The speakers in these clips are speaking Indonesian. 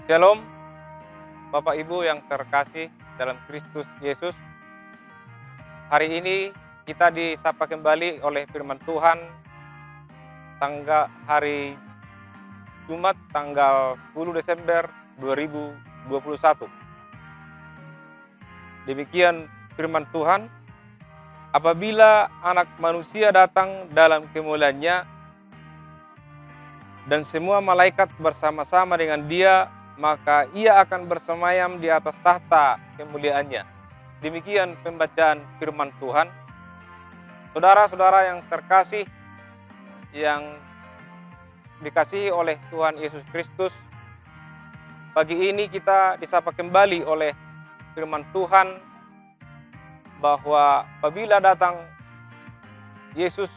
Shalom, Bapak Ibu yang terkasih dalam Kristus Yesus. Hari ini kita disapa kembali oleh firman Tuhan hari Jumat tanggal 10 Desember 2021. Demikian firman Tuhan, apabila Anak Manusia datang dalam kemuliaannya dan semua malaikat bersama-sama dengan Dia, maka Ia akan bersemayam di atas tahta kemuliaannya. Demikian pembacaan firman Tuhan. Saudara-saudara yang terkasih, yang dikasihi oleh Tuhan Yesus Kristus, pagi ini kita disapa kembali oleh firman Tuhan bahwa apabila datang Yesus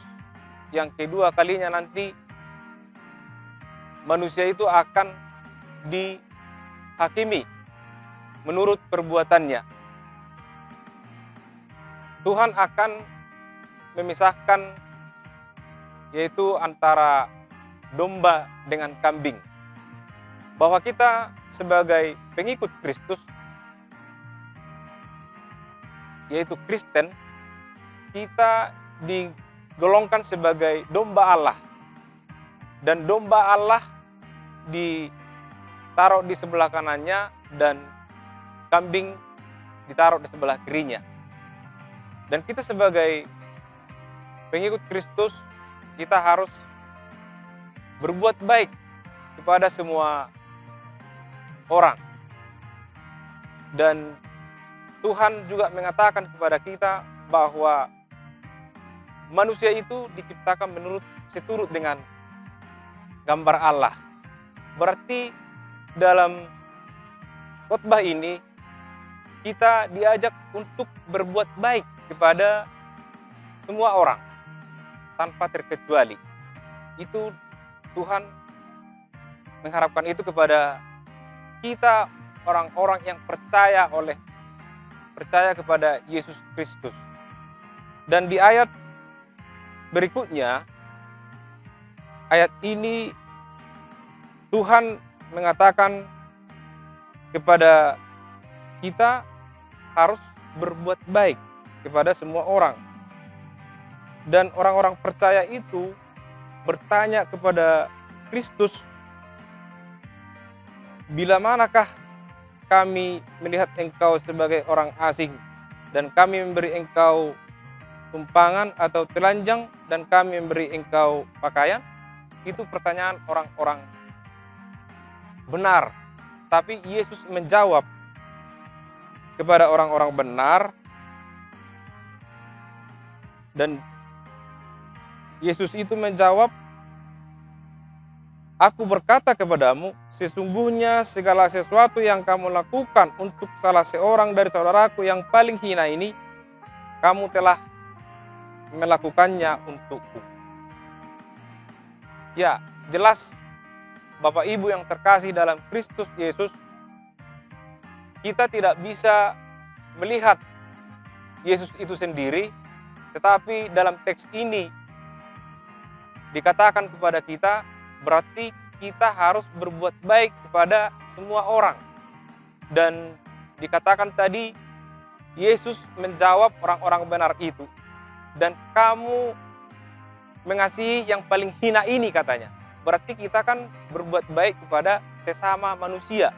yang kedua kalinya nanti, manusia itu akan dihakimi menurut perbuatannya. Tuhan akan memisahkan yaitu antara domba dengan kambing. Bahwa kita sebagai pengikut Kristus, yaitu Kristen, kita digolongkan sebagai domba Allah. Dan domba Allah ditaruh di sebelah kanannya dan kambing ditaruh di sebelah kirinya. Dan kita sebagai pengikut Kristus, kita harus berbuat baik kepada semua orang. Dan Tuhan juga mengatakan kepada kita bahwa manusia itu diciptakan seturut dengan gambar Allah. Berarti dalam khotbah ini kita diajak untuk berbuat baik kepada semua orang tanpa terkecuali. Itu Tuhan mengharapkan itu kepada kita, orang-orang yang percaya kepada Yesus Kristus. Dan di ayat berikutnya, ayat ini Tuhan mengatakan kepada kita harus berbuat baik kepada semua orang. Dan orang-orang percaya itu bertanya kepada Kristus, bila manakah kami melihat engkau sebagai orang asing dan kami memberi engkau tumpangan atau telanjang dan kami memberi engkau pakaian? Itu pertanyaan orang-orang benar. Tapi Yesus menjawab kepada orang-orang benar, dan Yesus itu menjawab, aku berkata kepadamu, sesungguhnya segala sesuatu yang kamu lakukan untuk salah seorang dari saudaraku yang paling hina ini, kamu telah melakukannya untukku. Ya, jelas Bapak Ibu yang terkasih dalam Kristus Yesus, kita tidak bisa melihat Yesus itu sendiri, tetapi dalam teks ini dikatakan kepada kita, berarti kita harus berbuat baik kepada semua orang. Dan dikatakan tadi, Yesus menjawab orang-orang benar itu, dan kamu mengasihi yang paling hina ini, katanya. Berarti kita kan berbuat baik kepada sesama manusia.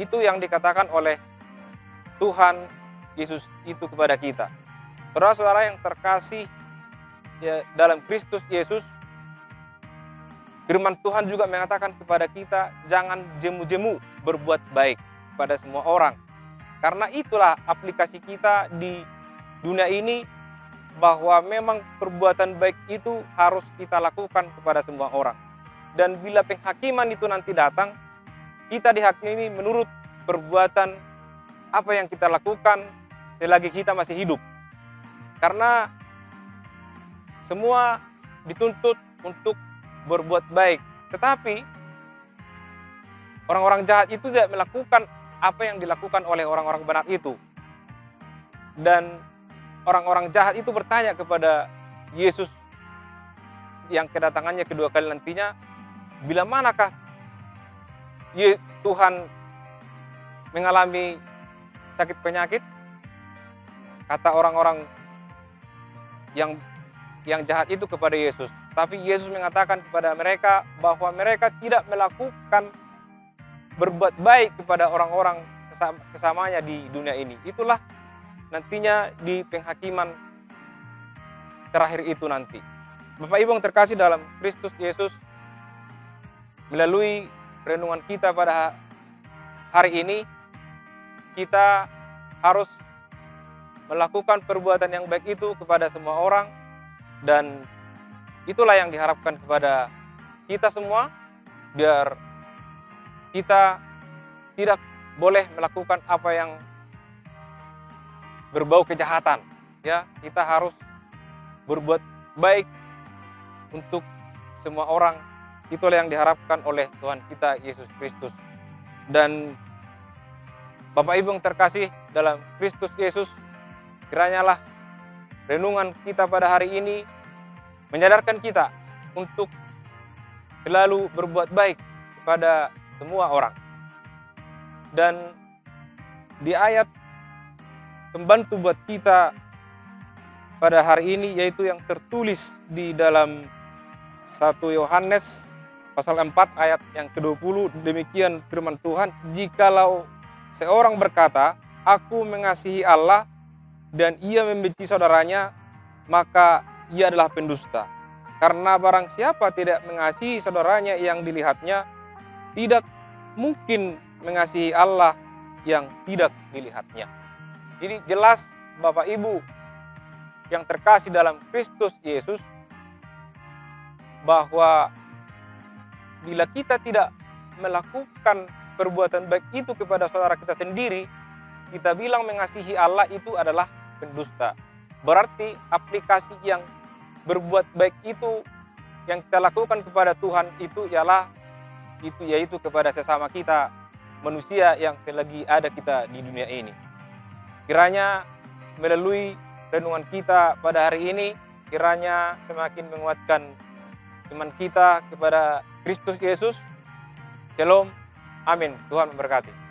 Itu yang dikatakan oleh Tuhan Yesus itu kepada kita. Saudara-saudara yang terkasih ya, dalam Kristus Yesus, firman Tuhan juga mengatakan kepada kita, jangan jemu-jemu berbuat baik kepada semua orang. Karena itulah aplikasi kita di dunia ini, bahwa memang perbuatan baik itu harus kita lakukan kepada semua orang. Dan bila penghakiman itu nanti datang, kita dihakimi menurut perbuatan apa yang kita lakukan selagi kita masih hidup. Karena semua dituntut untuk berbuat baik. Tetapi orang-orang jahat itu tidak melakukan apa yang dilakukan oleh orang-orang benar itu. Dan orang-orang jahat itu bertanya kepada Yesus yang kedatangannya kedua kali nantinya, bila manakah Tuhan mengalami sakit penyakit, kata orang-orang yang jahat itu kepada Yesus. Tapi Yesus mengatakan kepada mereka bahwa mereka tidak melakukan berbuat baik kepada orang-orang sesamanya di dunia ini. Itulah nantinya di penghakiman terakhir itu nanti. Bapak Ibu yang terkasih dalam Kristus Yesus, melalui renungan kita pada hari ini, kita harus melakukan perbuatan yang baik itu kepada semua orang, dan itulah yang diharapkan kepada kita semua, biar kita tidak boleh melakukan apa yang berbau kejahatan. Ya, kita harus berbuat baik untuk semua orang. Itulah yang diharapkan oleh Tuhan kita Yesus Kristus. Dan Bapak Ibu yang terkasih dalam Kristus Yesus, kiranya lah renungan kita pada hari ini menyadarkan kita untuk selalu berbuat baik kepada semua orang. Dan di ayat pembantu buat kita pada hari ini, yaitu yang tertulis di dalam 1 Yohanes pasal 4 ayat yang ke-20, demikian firman Tuhan, jikalau seorang berkata, aku mengasihi Allah dan ia membenci saudaranya, maka ia adalah pendusta. Karena barang siapa tidak mengasihi saudaranya yang dilihatnya, tidak mungkin mengasihi Allah yang tidak dilihatnya. Jadi jelas Bapak Ibu yang terkasih dalam Kristus Yesus, bahwa bila kita tidak melakukan perbuatan baik itu kepada saudara kita sendiri, kita bilang mengasihi Allah itu adalah pendusta. Berarti aplikasi yang berbuat baik itu yang kita lakukan kepada Tuhan itu yaitu kepada sesama kita, manusia yang selagi ada kita di dunia ini. Kiranya melalui renungan kita pada hari ini, kiranya semakin menguatkan iman kita kepada Kristus Yesus. Shalom, amin. Tuhan memberkati.